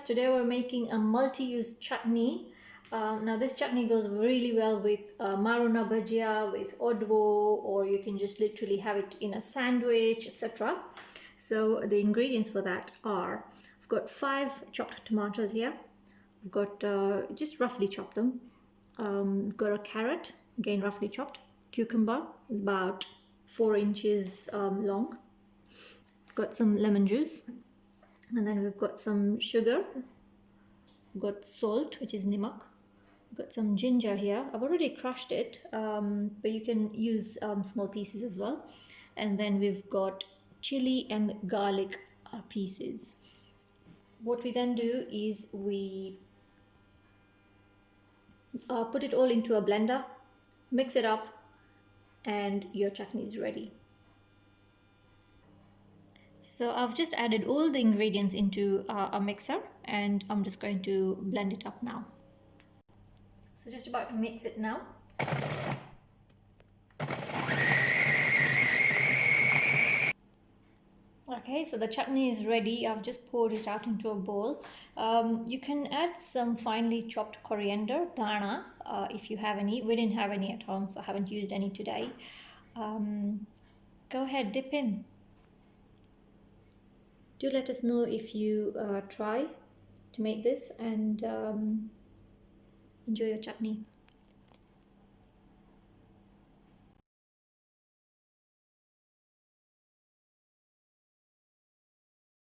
guys, today we're making a multi-use chutney. Now this chutney goes really well with Maru Bhajia, with odvo, or you can just literally have it in a sandwich, etc. So the ingredients for that are, I've got 5 chopped tomatoes here. I've got, just roughly chopped them. Got a carrot, again roughly chopped. Cucumber is about 4 inches long. Got some lemon juice. And then we've got some sugar, we've got salt, which is nimak, we've got some ginger here. I've already crushed it, but you can use small pieces as well. And then we've got chili and garlic pieces. What we then do is we put it all into a blender, mix it up, and your chutney is ready. So I've just added all the ingredients into a mixer, and I'm just going to blend it up now. So just about to mix it now. Okay, so the chutney is ready. I've just poured it out into a bowl. You can add some finely chopped coriander, dana, if you have any. We didn't have any at home, so I haven't used any today. Go ahead, dip in. Do let us know if you try to make this, and enjoy your chutney.